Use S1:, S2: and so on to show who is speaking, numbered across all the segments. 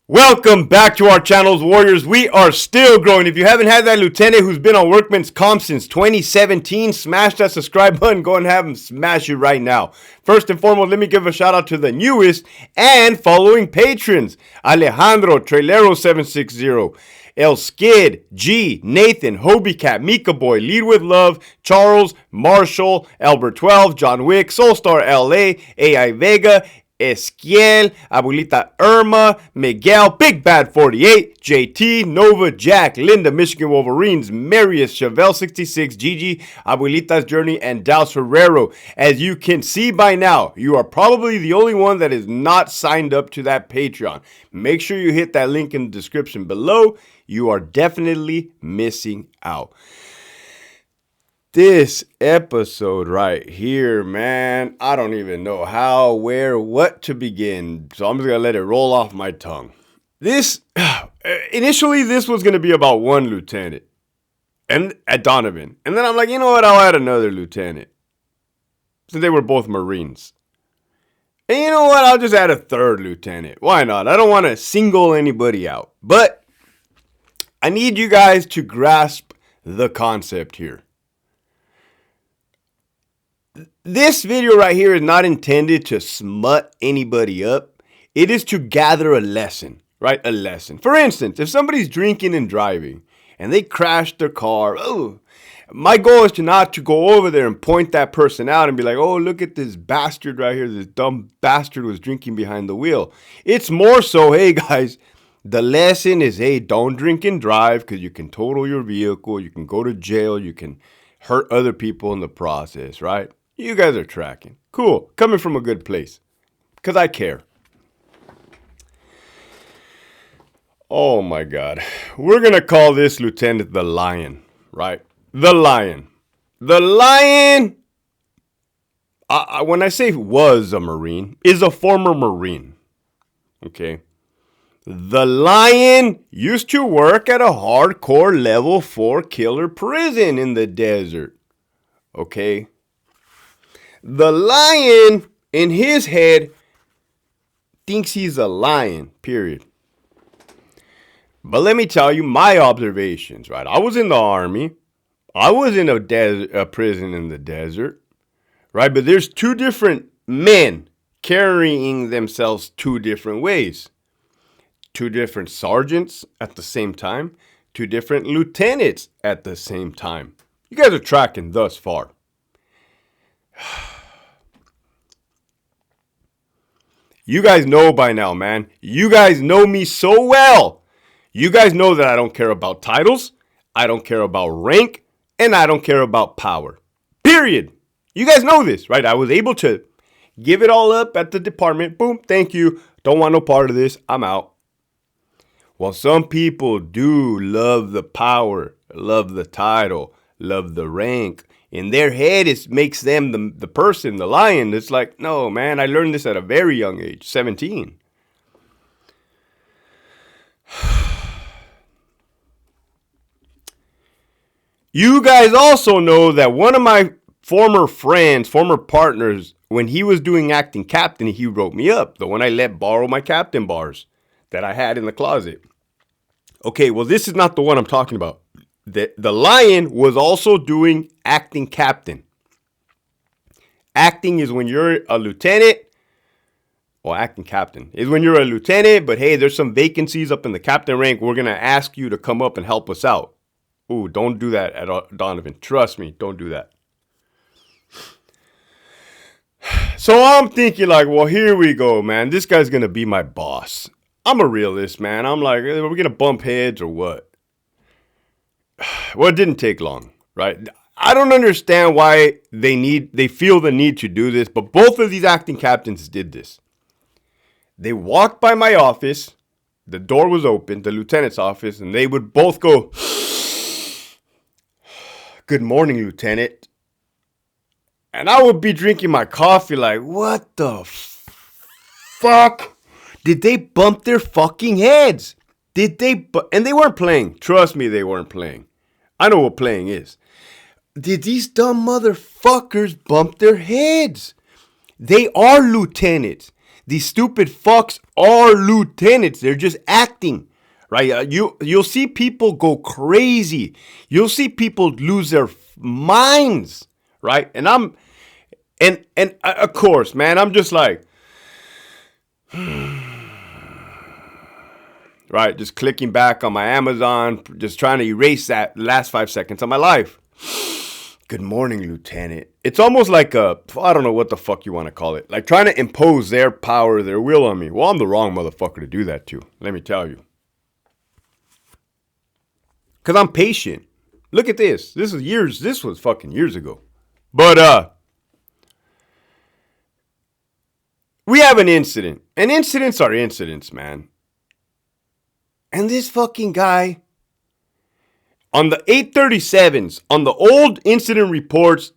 S1: Welcome back to our channels, Warriors. We are still growing. If you haven't had that lieutenant who's been on Workman's Comp since 2017, smash that subscribe button. Go and have him smash it right now. First and foremost, let me give a shout out to the newest and following patrons: Alejandro, Trailero760, El Skid, G, Nathan, Hobie Cat, Mika Boy, Lead with Love, Charles, Marshall, Albert 12, John Wick, Soulstar LA, AI Vega, Esquiel, Abuelita Irma, Miguel, Big Bad 48, JT, Nova, Jack, Linda, Michigan Wolverines, Marius, Chevelle 66, Gigi, Abuelita's Journey, and Dallas Herrero. As you can see by now, you are probably the only one that is not signed up to that Patreon. Make sure you hit that link in the description below. You are definitely missing out. This episode right here, man, I don't even know how, where, what to begin. So I'm just going to let it roll off my tongue. Initially, this was going to be about one lieutenant and at Donovan. And then I'm like, you know what? I'll add another lieutenant since they were both Marines. And you know what? I'll just add a third lieutenant. Why not? I don't want to single anybody out. But I need you guys to grasp the concept here. This video right here is not intended to smut anybody up. It is to gather a lesson, right? A lesson. For instance, if somebody's drinking and driving and they crash their car, my goal is not to go over there and point that person out and be like, oh, look at this bastard right here. This dumb bastard was drinking behind the wheel. It's more so, hey guys, the lesson is, hey, don't drink and drive because you can total your vehicle. You can go to jail. You can hurt other people in the process, right? You guys are tracking. Cool. Coming from a good place. Because I care. Oh my God. We're going to call this lieutenant the Lion, right? The Lion. The Lion, when I say was a Marine, is a former Marine. Okay? The Lion used to work at a hardcore level 4 killer prison in the desert. Okay? The Lion, in his head, thinks he's a lion, period. But let me tell you my observations, right? I was in the Army. I was in a prison in the desert, right? But there's two different men carrying themselves two different ways. Two different sergeants at the same time. Two different lieutenants at the same time. You guys are tracking thus far. You guys know by now, man. You guys know me so well. You guys know that I don't care about titles. I don't care about rank. And I don't care about power. Period. You guys know this, right? I was able to give it all up at the department. Boom. Thank you. Don't want no part of this. I'm out. Well, some people do love the power, love the title, love the rank. In their head, it makes them the person, the lion. It's like, no, man, I learned this at a very young age, 17. You guys also know that one of my former friends, former partners, when he was doing acting captain, he wrote me up. The one I let borrow my captain bars that I had in the closet. Okay, well, this is not the one I'm talking about. The Lion was also doing acting captain. Acting is when you're a lieutenant, or acting captain is when you're a lieutenant, but hey, there's some vacancies up in the captain rank. We're going to ask you to come up and help us out. Ooh, don't do that at Donovan. Trust me, don't do that. So I'm thinking like, well, here we go, man. This guy's going to be my boss. I'm a realist, man. I'm like, are we going to bump heads or what? Well, it didn't take long, right? I don't understand why they feel the need to do this, but both of these acting captains did this. They walked by my office, the door was open, the lieutenant's office, and they would both go, "Good morning, Lieutenant." And I would be drinking my coffee like, what the fuck? Did they bump their fucking heads? And they weren't playing. Trust me, they weren't playing. I know what playing is. Did these dumb motherfuckers bump their heads? They are lieutenants. These stupid fucks are lieutenants. They're just acting, right? You'll see people go crazy. You'll see people lose their minds, right? And of course, man, I'm just like, right, just clicking back on my Amazon, just trying to erase that last 5 seconds of my life. Good morning, Lieutenant. It's almost like I don't know what the fuck you want to call it. Like trying to impose their power, their will on me. Well, I'm the wrong motherfucker to do that to. Let me tell you. Because I'm patient. Look at this. This was fucking years ago. But, we have an incident. And incidents are incidents, man. And this fucking guy, on the 837s, on the old incident reports,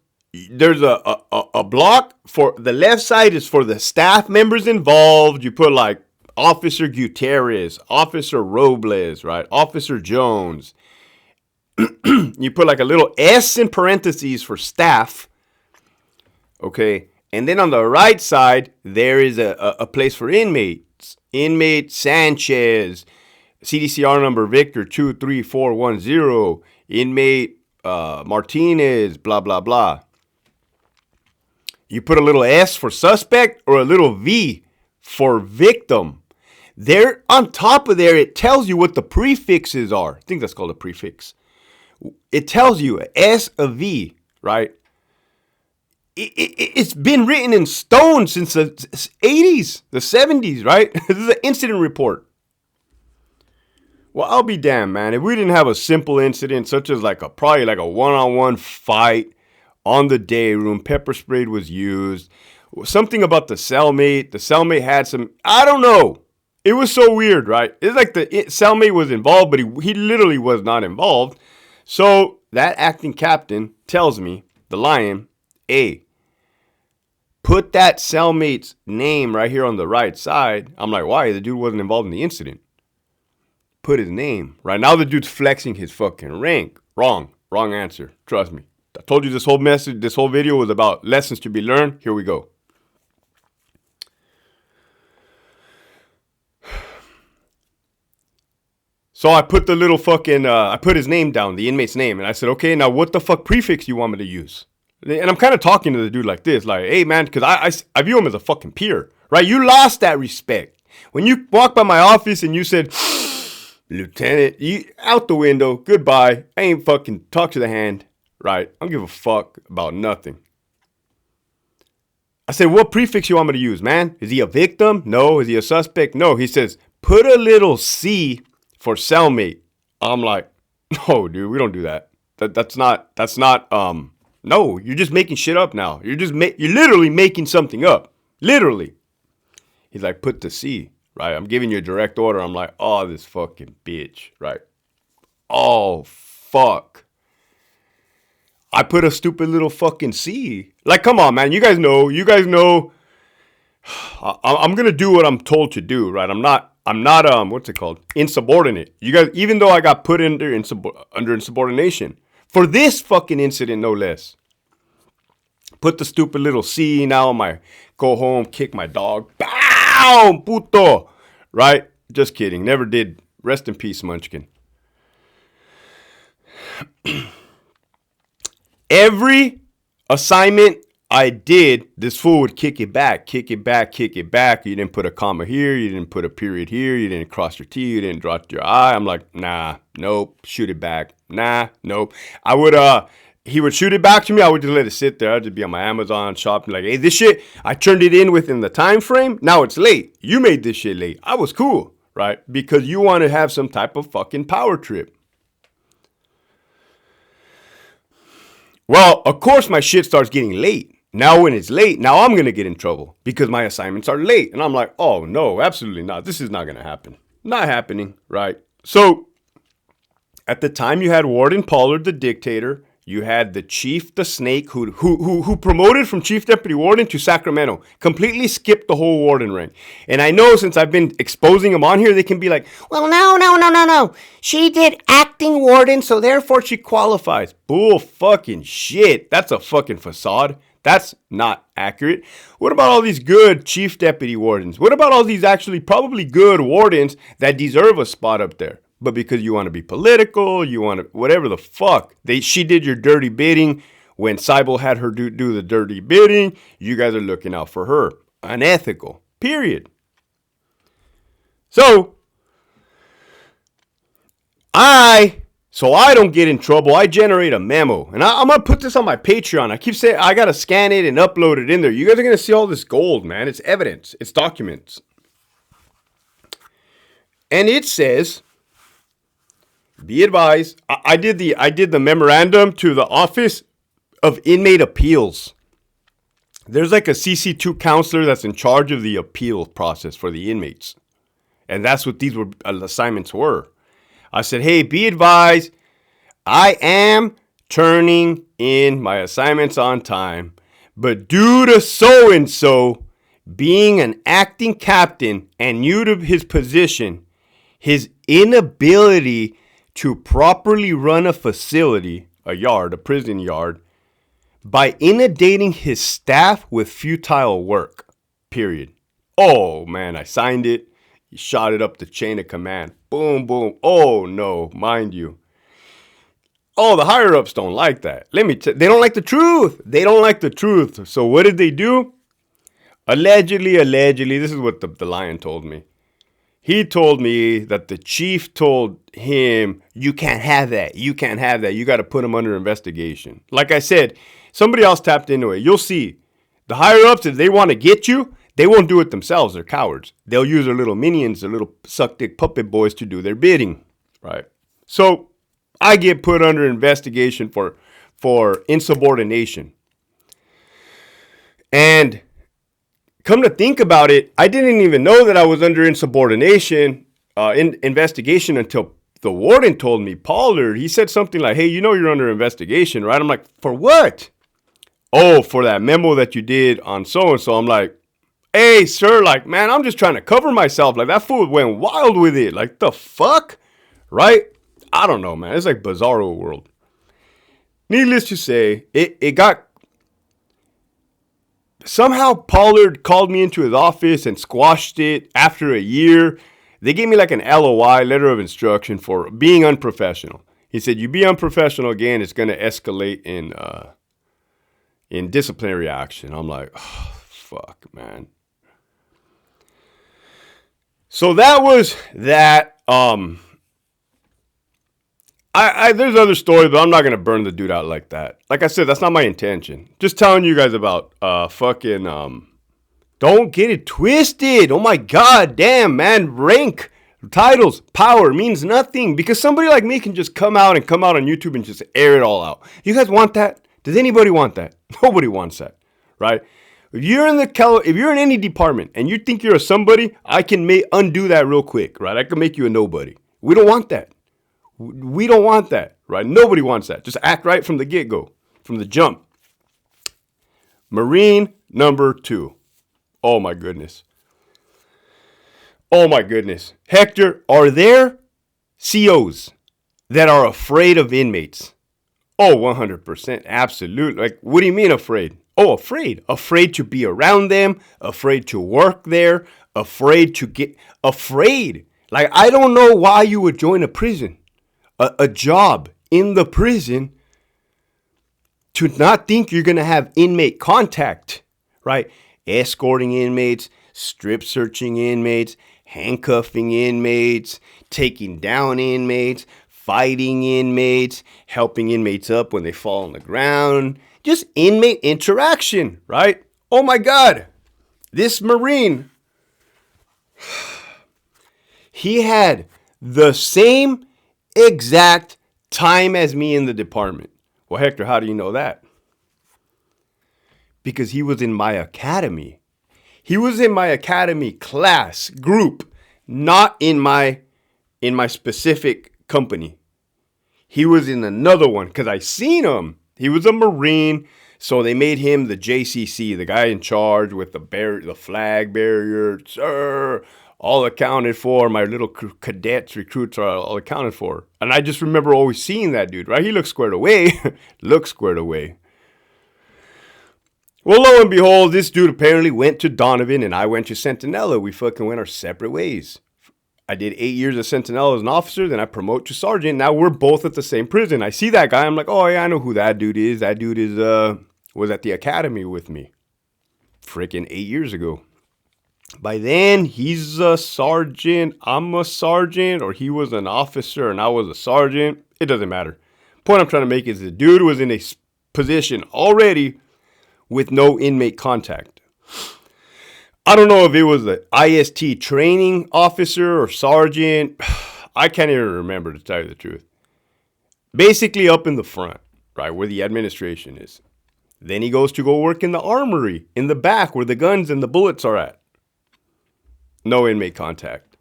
S1: there's a block for the left side is for the staff members involved. You put like Officer Gutierrez, Officer Robles, right? Officer Jones. You put like a little S in parentheses for staff. Okay. And then on the right side, there is a place for inmates. Inmate Sanchez, CDCR number Victor 23410, inmate Martinez, blah, blah, blah. You put a little S for suspect or a little V for victim. There, on top of there, it tells you what the prefixes are. I think that's called a prefix. It tells you a S, a V, right? It's been written in stone since the 80s, the 70s, right? This is an incident report. Well, I'll be damned, man. If we didn't have a simple incident such as probably like a one-on-one fight on the day room, pepper spray was used, something about the cellmate had some, I don't know. It was so weird, right? It's like the cellmate was involved, but he literally was not involved. So that acting captain tells me, the Lion, hey, put that cellmate's name right here on the right side. I'm like, why? The dude wasn't involved in the incident. Put his name. Right now the dude's flexing his fucking rank. Wrong answer. Trust me. I told you this whole video was about lessons to be learned. Here we go. So I put the little fucking, I put his name down, the inmate's name. And I said, okay, now what the fuck prefix you want me to use? And I'm kind of talking to the dude like this, like, hey, man, because I view him as a fucking peer, right? You lost that respect. When you walked by my office and you said, Lieutenant, you out the window, goodbye. I ain't fucking talk to the hand, right? I don't give a fuck about nothing. I said, what prefix you want me to use, man? Is he a victim? No. Is he a suspect? No. He says, put a little C for cellmate. I'm like, no, dude, we don't do that. That's not, no, you're just making shit up now. You're literally making something up. Literally. He's like, put the C, right? I'm giving you a direct order. I'm like, oh, this fucking bitch, right? Oh, fuck. I put a stupid little fucking C. Like, come on, man. You guys know. I'm going to do what I'm told to do, right? I'm not, what's it called? Insubordinate. You guys, even though I got put under insubordination. For this fucking incident, no less. Put the stupid little C now on my go home, kick my dog. Bow, puto. Right? Just kidding. Never did. Rest in peace, Munchkin. Every assignment I did, this fool would kick it back. You didn't put a comma here. You didn't put a period here. You didn't cross your T. You didn't dot your I. I'm like, nah, nope, shoot it back. Nah, nope. He would shoot it back to me. I would just let it sit there. I'd just be on my Amazon shopping like, hey, this shit, I turned it in within the time frame. Now it's late. You made this shit late. I was cool, right? Because you want to have some type of fucking power trip. Well, of course my shit starts getting late. Now when it's late, now I'm going to get in trouble because my assignments are late. And I'm like, oh, no, absolutely not. This is not going to happen. Not happening, right? So at the time you had Warden Pollard, the dictator. You had the chief, the snake, who promoted from chief deputy warden to Sacramento. Completely skipped the whole warden rank. And I know since I've been exposing them on here, they can be like, well, no. She did acting warden, so therefore she qualifies. Bull fucking shit. That's a fucking facade. That's not accurate. What about all these good chief deputy wardens? What about all these actually probably good wardens that deserve a spot up there? But because you want to be political, you want to, whatever the fuck. She did your dirty bidding when Cybele had her do the dirty bidding. You guys are looking out for her. Unethical. Period. So I don't get in trouble, I generate a memo. And I'm going to put this on my Patreon. I keep saying I got to scan it and upload it in there. You guys are going to see all this gold, man. It's evidence. It's documents. And it says, be advised, I did the memorandum to the Office of Inmate Appeals. There's like a CC2 counselor that's in charge of the appeal process for the inmates. And that's what these assignments were. I said, hey, be advised, I am turning in my assignments on time, but due to so-and-so being an acting captain and new to his position, his inability to properly run a facility, a prison yard, by inundating his staff with futile work, period. Oh, man, I signed it. He shot it up the chain of command. Boom, boom. Oh, no, mind you. Oh, the higher-ups don't like that. They don't like the truth. They don't like the truth. So what did they do? Allegedly, this is what the lion told me. He told me that the chief told him, you can't have that. You can't have that. You got to put him under investigation. Like I said, somebody else tapped into it. You'll see. The higher-ups, if they want to get you, they won't do it themselves. They're cowards. They'll use their little minions, their little suck-dick puppet boys to do their bidding, right? So I get put under investigation for insubordination. And come to think about it, I didn't even know that I was under insubordination investigation until the warden told me, Pollard. He said something like, hey, you know you're under investigation, right? I'm like, for what? Oh, for that memo that you did on so-and-so. I'm like, hey, sir, like, man, I'm just trying to cover myself. Like, that fool went wild with it. Like, the fuck? Right? I don't know, man. It's like bizarro world. Needless to say, it got... Somehow Pollard called me into his office and squashed it after a year. They gave me like an LOI, letter of instruction, for being unprofessional. He said, you be unprofessional again, it's going to escalate in disciplinary action. I'm like, oh, fuck, man. So that was that. There's other stories, but I'm not gonna burn the dude out like that. Like I said, that's not my intention. Just telling you guys about don't get it twisted. Oh my god, damn, man. Rank, titles, power means nothing because somebody like me can just come out on YouTube and just air it all out. You guys want that? Does anybody want that? Nobody wants that, right? If you're in any department and you think you're a somebody, I can undo that real quick, right? I can make you a nobody. We don't want that. We don't want that, right? Nobody wants that. Just act right from the get-go, from the jump. Marine number 2. Oh my goodness. Oh my goodness. Hector, are there COs that are afraid of inmates? Oh, 100%. Absolutely. Like, what do you mean afraid? Oh, afraid. Afraid to be around them. Afraid to work there. Afraid. Like, I don't know why you would join a prison. A job in the prison to not think you're going to have inmate contact, right? Escorting inmates, strip searching inmates, handcuffing inmates, taking down inmates, fighting inmates, helping inmates up when they fall on the ground. Just inmate interaction, right? Oh my God. This Marine, he had the same exact time as me in the department. Well, Hector, how do you know that? Because he was in my academy. He was in my academy class group, not in my specific company. He was in another one because I seen him. He was a Marine, so they made him the JCC, the guy in charge with the flag barrier. Sir, all accounted for. My little cadets, recruits are all accounted for. And I just remember always seeing that dude, right? He looked squared away. Well, lo and behold, this dude apparently went to Donovan and I went to Centinela. We fucking went our separate ways. I did 8 years at Centinela as an officer, then I promote to sergeant. Now we're both at the same prison. I see that guy. I'm like, oh yeah, I know who that dude is. That dude is was at the academy with me. Freaking 8 years ago. By then, he's a sergeant, I'm a sergeant, or he was an officer and I was a sergeant. It doesn't matter. Point I'm trying to make is the dude was in a position already with no inmate contact. I don't know if it was the IST training officer or sergeant. I can't even remember, to tell you the truth. Basically up in the front, right, where the administration is. Then he goes to go work in the armory, in the back where the guns and the bullets are at. No inmate contact.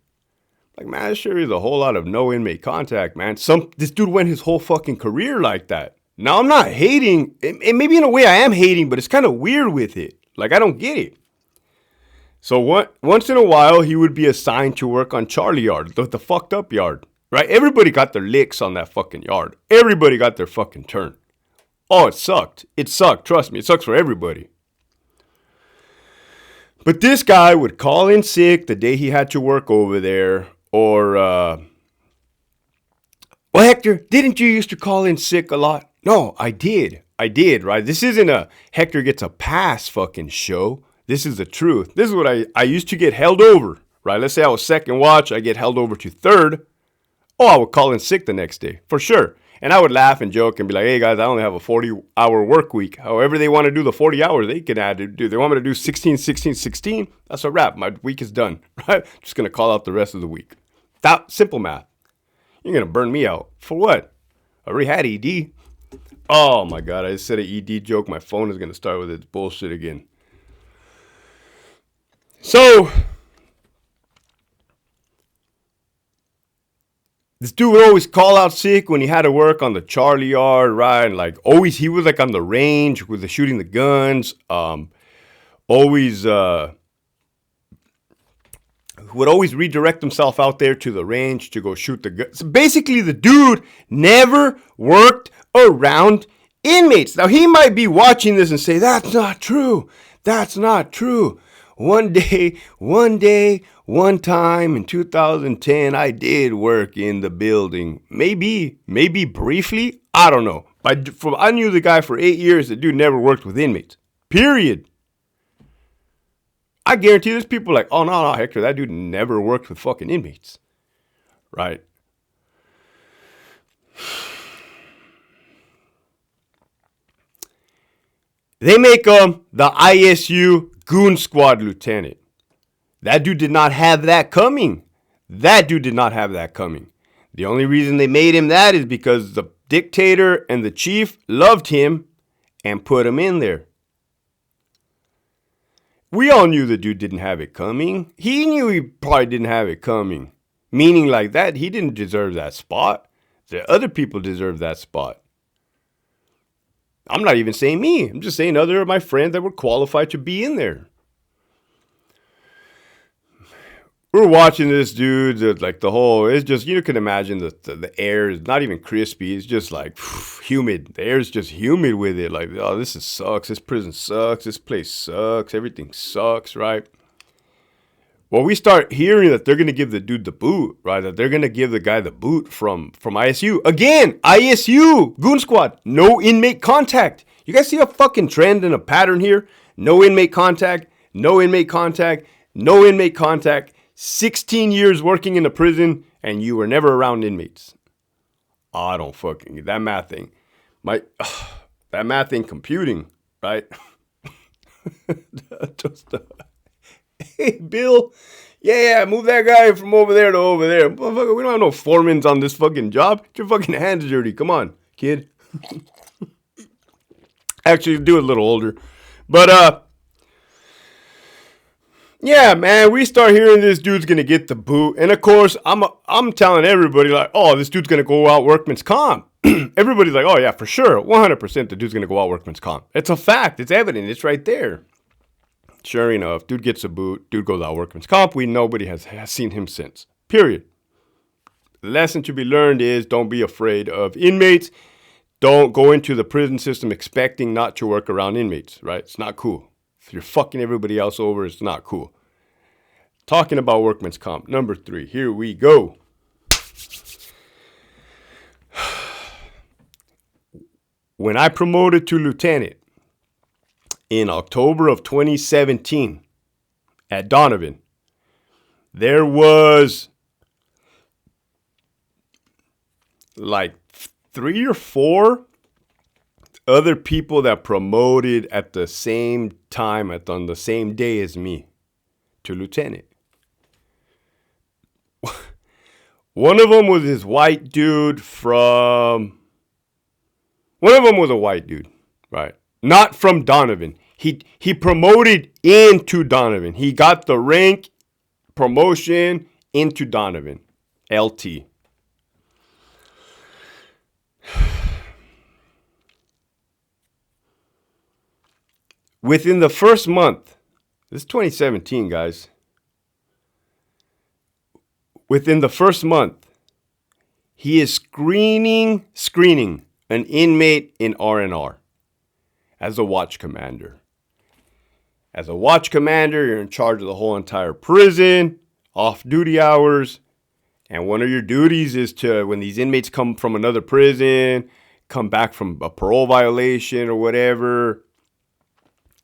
S1: Like, man, sure is a whole lot of no inmate contact, man. This dude went his whole fucking career like that. Now, I'm not hating, and maybe in a way I am hating, but it's kind of weird with it. Like, I don't get it. So once in a while, he would be assigned to work on Charlie Yard, the fucked up yard, right? Everybody got their licks on that fucking yard. Everybody got their fucking turn. Oh, it sucked. It sucked. Trust me, it sucks for everybody. But this guy would call in sick the day he had to work over there, or, well, Hector, didn't you used to call in sick a lot? No, I did, right? This isn't a Hector gets a pass fucking show. This is the truth. This is what I used to get held over, right? Let's say I was second watch, I get held over to third. Oh, I would call in sick the next day, for sure. And I would laugh and joke and be like, hey guys, I only have a 40-hour work week. However they want to do the 40 hours, they can add it. Do they want me to do 16, 16, 16? That's a wrap. My week is done, right? Just going to call out the rest of the week. That simple math. You're going to burn me out. For what? I already had ED. Oh my God, I just said an ED joke. My phone is going to start with its bullshit again. So, this dude would always call out sick when he had to work on the Charlie Yard, right? And like always, he was like on the range with the shooting the guns. Would always redirect himself out there to the range to go shoot the guns. So basically, the dude never worked around inmates. Now, he might be watching this and say, that's not true. That's not true. One time in 2010, I did work in the building. Maybe briefly. I don't know. I knew the guy for 8 years. The dude never worked with inmates. Period. I guarantee there's people like, oh, no, Hector, that dude never worked with fucking inmates. Right? They make the ISU Goon Squad Lieutenant. That dude did not have that coming. The only reason they made him that is because the dictator and the chief loved him and put him in there. We all knew the dude didn't have it coming. He knew he probably didn't have it coming. Meaning like that, he didn't deserve that spot. The other people deserve that spot. I'm not even saying me. I'm just saying other of my friends that were qualified to be in there. We're watching this dude, like the whole, it's just, you can imagine the air is not even crispy. It's just like humid. The air is just humid with it. Like, oh, this sucks. This prison sucks. This place sucks. Everything sucks, right? Well, we start hearing that they're going to give the dude the boot, right? That they're going to give the guy the boot from ISU. Again, ISU, Goon Squad, no inmate contact. You guys see a fucking trend and a pattern here? No inmate contact, no inmate contact, no inmate contact. 16 years working in a prison and you were never around inmates. I don't fucking get that math thing. That math thing computing, right? Hey, Bill. Yeah, move that guy from over there to over there. Motherfucker, we don't have no foremans on this fucking job. Get your fucking hands dirty. Come on, kid. Actually, do it a little older. But, yeah, man, we start hearing this dude's going to get the boot. And, of course, I'm telling everybody, like, oh, this dude's going to go out workman's comp. Everybody's like, oh, yeah, for sure. 100% the dude's going to go out workman's comp. It's a fact. It's evident. It's right there. Sure enough, dude gets a boot. Dude goes out workman's comp. Nobody has seen him since. Period. The lesson to be learned is don't be afraid of inmates. Don't go into the prison system expecting not to work around inmates, right? It's not cool. If you're fucking everybody else over, it's not cool. Talking about workman's comp. Number 3. Here we go. When I promoted to lieutenant in October of 2017 at Donovan, there was like 3 or 4 other people that promoted at the same time, on the same day as me, to lieutenant. One of them was this white dude one of them was a white dude, right? Not from Donovan. He promoted into Donovan. He got the rank promotion into Donovan, LT. Within the first month, this is 2017, guys. Within the first month, he is screening an inmate in R&R as a watch commander. As a watch commander, you're in charge of the whole entire prison, off-duty hours, and one of your duties is to, when these inmates come from another prison, come back from a parole violation or whatever,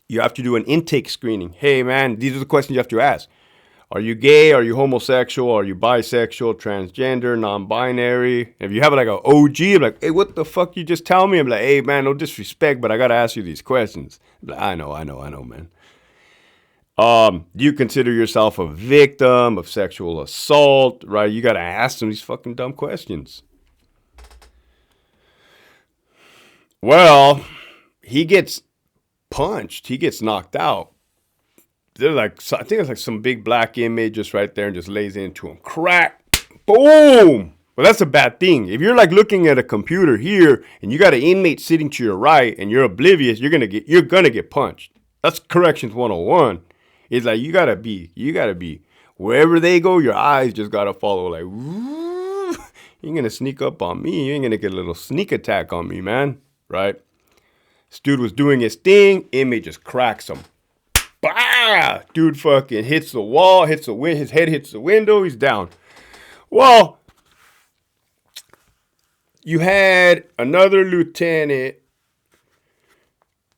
S1: you have to do an intake screening. Hey, man, these are the questions you have to ask. Are you gay? Are you homosexual? Are you bisexual, transgender, non-binary? If you have like an OG, I'm like, hey, what the fuck you just tell me? I'm like, hey, man, no disrespect, but I got to ask you these questions. I'm like, I know, man. Do you consider yourself a victim of sexual assault, right? You got to ask them these fucking dumb questions. Well, he gets punched. He gets knocked out. They're like, I think it's like some big black inmate just right there and just lays into him. Crack. Boom. Well, that's a bad thing. If you're like looking at a computer here and you got an inmate sitting to your right and you're oblivious, you're gonna get punched. That's Corrections 101. It's like you gotta be wherever they go, your eyes just gotta follow. Like, woo, you're gonna sneak up on me. You ain't gonna get a little sneak attack on me, man. Right? This dude was doing his thing. Inmate just cracks him. Bah! Dude fucking hits the wall, his head hits the window, he's down. Well, you had another lieutenant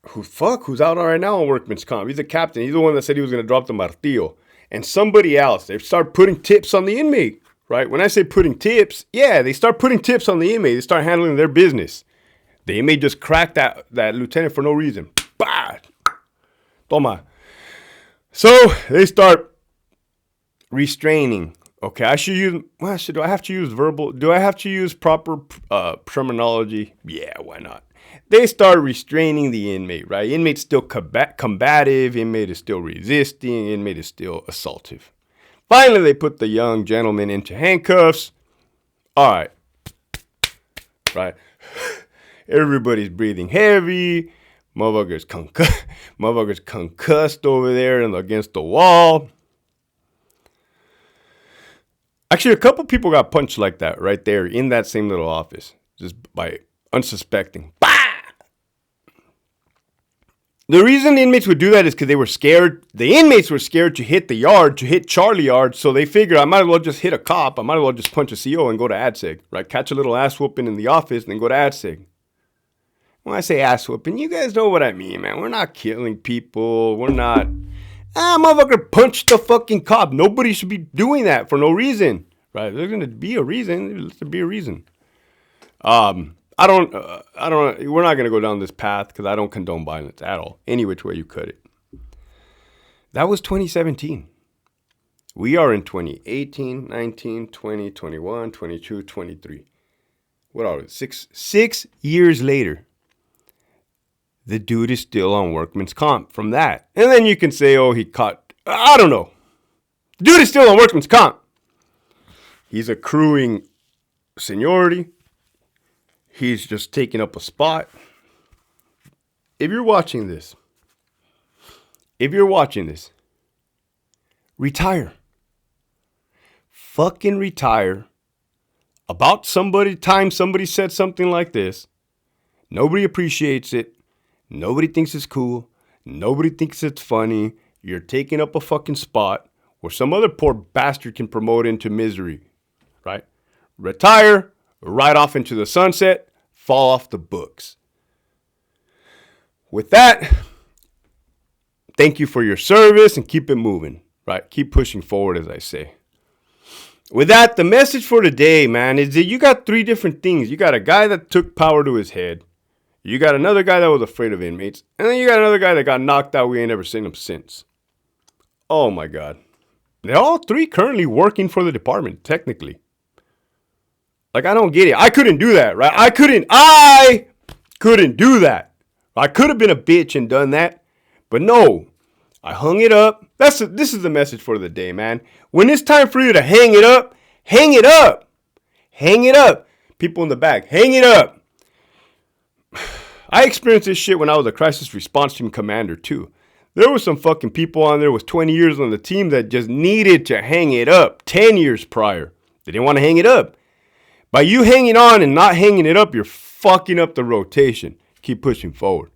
S1: who's out right now on workman's comp. He's a captain. He's the one that said he was going to drop the martillo. And somebody else, they start putting tips on the inmate, right? When I say putting tips, yeah, they start putting tips on the inmate. They start handling their business. The inmate just cracked that lieutenant for no reason. Bah! Toma. So they start restraining. Okay, do I have to use verbal? Do I have to use proper terminology? Yeah, why not? They start restraining the inmate, right? Inmate's still combative. Inmate is still resisting. Inmate is still assaultive. Finally, they put the young gentleman into handcuffs. All right. Right. Everybody's breathing heavy. Motherfucker's concussed over there and against the wall. Actually, a couple people got punched like that right there in that same little office, just by unsuspecting. Bah! The reason the inmates would do that is because they were scared. The inmates were scared to hit the yard, to hit Charlie Yard, so they figured I might as well just hit a cop. I might as well just punch a CO and go to ADSEG, right? Catch a little ass whooping in the office and then go to ADSEG. When I say ass whooping, you guys know what I mean, man. We're not killing people. We're not... motherfucker punched the fucking cop. Nobody should be doing that for no reason, right? There's going to be a reason. There's to be a reason. We're not going to go down this path because I don't condone violence at all. Any which way you cut it. That was 2017. We are in 2018, 19, 20, 21, 22, 23. What are we? 6 years later. The dude is still on workman's comp from that. And then you can say, oh, he caught, I don't know. The dude is still on workman's comp. He's accruing seniority. He's just taking up a spot. If you're watching this, retire. Fucking retire. About somebody said something like this. Nobody appreciates it. Nobody thinks it's cool. Nobody thinks it's funny. You're taking up a fucking spot where some other poor bastard can promote into misery, right? Retire, ride off into the sunset, fall off the books. With that, thank you for your service and keep it moving, right? Keep pushing forward, as I say. With that, the message for today, man, is that you got three different things. You got a guy that took power to his head. You got another guy that was afraid of inmates. And then you got another guy that got knocked out. We ain't ever seen him since. Oh, my God. They're all three currently working for the department, technically. Like, I don't get it. I couldn't do that, right? I couldn't do that. I could have been a bitch and done that. But no, I hung it up. This is the message for the day, man. When it's time for you to hang it up, hang it up. Hang it up. People in the back, hang it up. I experienced this shit when I was a crisis response team commander, too. There were some fucking people on there with 20 years on the team that just needed to hang it up 10 years prior. They didn't want to hang it up. By you hanging on and not hanging it up, you're fucking up the rotation. Keep pushing forward.